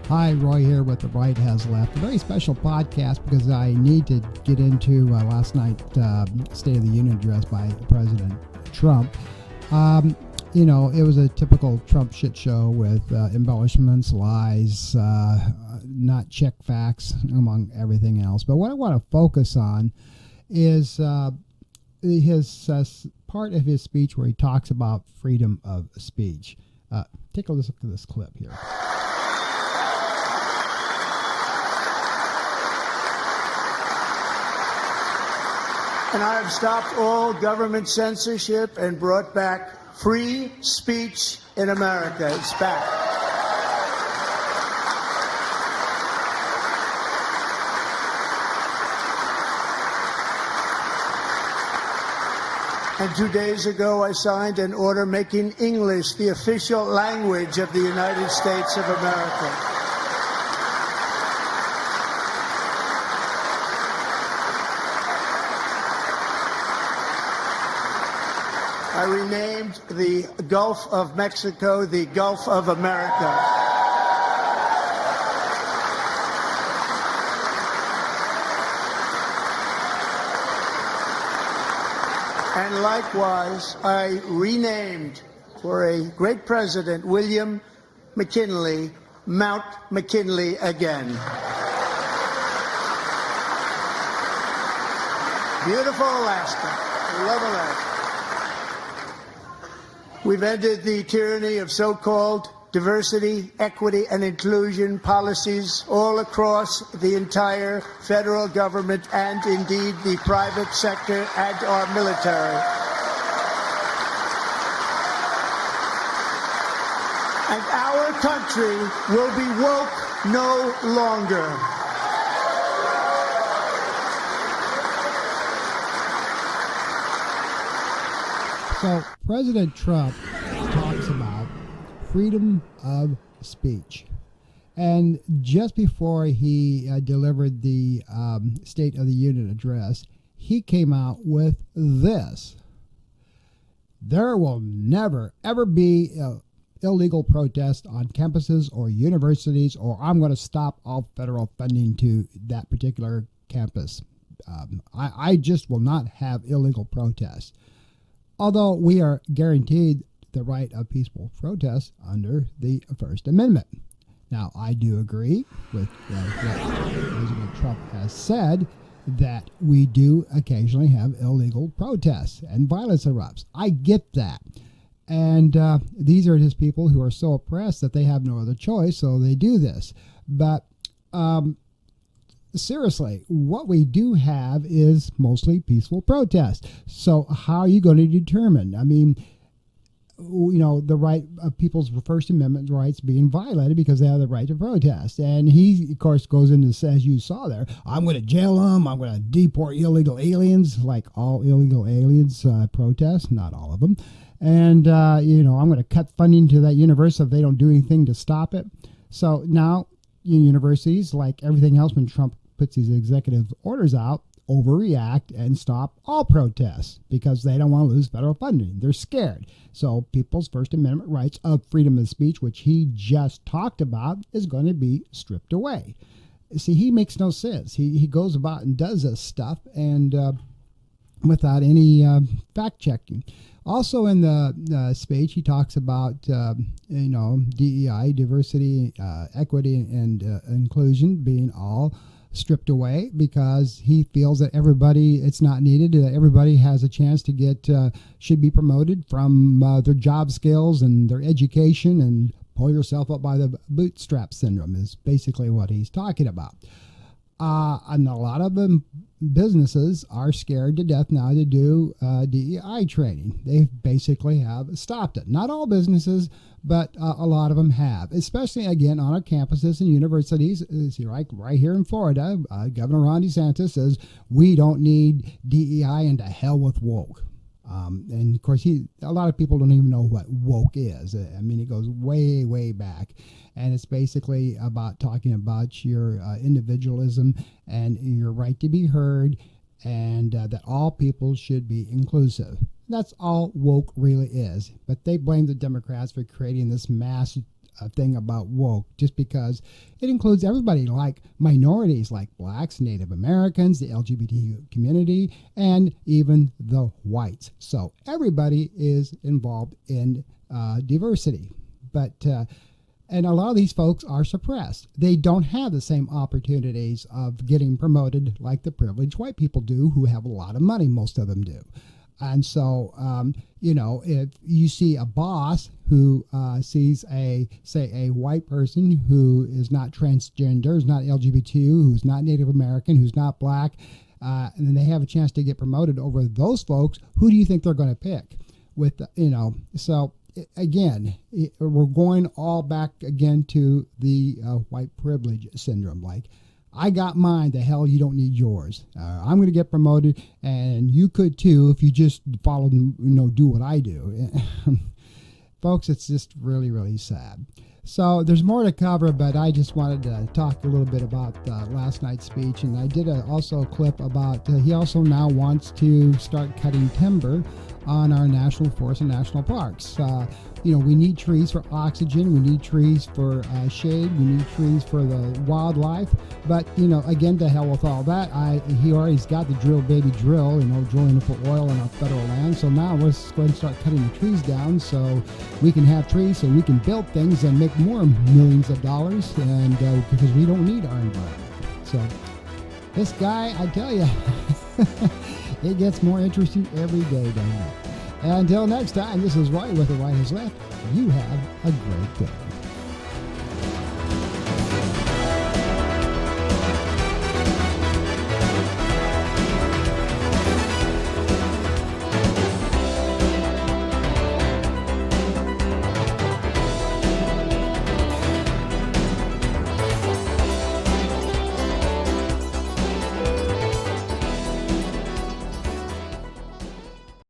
Hi, Roy here with The Right Has Left. A very special podcast because I need to get into last night's State of the Union address by President Trump. It was a typical Trump shit show with embellishments, lies, not check facts, among everything else. But what I want to focus on is his part of his speech where he talks about freedom of speech. Take a listen to this clip here. And I have stopped all government censorship and brought back free speech in America. It's back. And 2 days ago, I signed an order making English the official language of the United States of America. I renamed the Gulf of Mexico the Gulf of America. And likewise, I renamed, for a great president, William McKinley, Mount McKinley again. Beautiful Alaska. I love Alaska. We've ended the tyranny of so-called diversity, equity, and inclusion policies all across the entire federal government and indeed the private sector and our military. And our country will be woke no longer. So President Trump talks about freedom of speech. And just before he delivered the State of the Union address, he came out with this. There will never, ever be illegal protest on campuses or universities, or I'm going to stop all federal funding to that particular campus. I just will not have illegal protests. Although we are guaranteed the right of peaceful protest under the First Amendment. Now, I do agree with what President Trump has said, that we do occasionally have illegal protests and violence erupts. I get that. And these are just people who are so oppressed that they have no other choice, so they do this. But seriously, what we do have is mostly peaceful protest. So how are you going to determine? I mean, the right of people's First Amendment rights being violated because they have the right to protest. And he, of course, goes into, as you saw there, I'm going to jail them, I'm going to deport illegal aliens, like all illegal aliens protest, not all of them. And, I'm going to cut funding to that university if they don't do anything to stop it. So now universities, like everything else when Trump puts these executive orders out, overreact and stop all protests because they don't want to lose federal funding. They're scared. So people's First Amendment rights of freedom of speech, which he just talked about, is going to be stripped away. See, he makes no sense. He goes about and does this stuff and without any fact checking. Also in the speech, he talks about, DEI, diversity, equity, and inclusion being all stripped away because he feels that it's not needed, that everybody has a chance to should be promoted from their job skills and their education, and pull yourself up by the bootstrap syndrome is basically what he's talking about. And a lot of them businesses are scared to death now to do DEI training. They basically have stopped it. Not all businesses, but a lot of them have, especially, again, on our campuses and universities. Like right here in Florida, Governor Ron DeSantis says, we don't need DEI and to hell with woke. And of course, a lot of people don't even know what woke is. I mean, it goes way, way back. And it's basically about talking about your individualism and your right to be heard, and that all people should be inclusive. That's all woke really is. But they blame the Democrats for creating this mass thing about woke, just because it includes everybody, like minorities like blacks, Native Americans, the LGBT community, and even the whites. So everybody is involved in diversity. But and a lot of these folks are suppressed. They don't have the same opportunities of getting promoted like the privileged white people do, who have a lot of money. Most of them do. And so, if you see a boss who sees a white person who is not transgender, who's not LGBT, who's not Native American, who's not black, and then they have a chance to get promoted over those folks, who do you think they're going to pick? So again, we're going all back again to the white privilege syndrome. Like, I got mine, the hell you don't need yours. I'm going to get promoted, and you could too if you just follow, do what I do. Folks, it's just really, really sad. So there's more to cover, but I just wanted to talk a little bit about last night's speech, and I did also a clip about he also now wants to start cutting timber on our national forests and national parks. We need trees for oxygen. We need trees for shade. We need trees for the wildlife. But, again, to hell with all that. He already's got the drill, baby, drill, drilling to put oil on our federal land. So now let's go ahead and start cutting the trees down so we can have trees, so we can build things and make more millions of dollars, and because we don't need our environment. So this guy, I tell you, it gets more interesting every day, doesn't it? Until next time, this is Roy with The Right Is Left. You have a great day.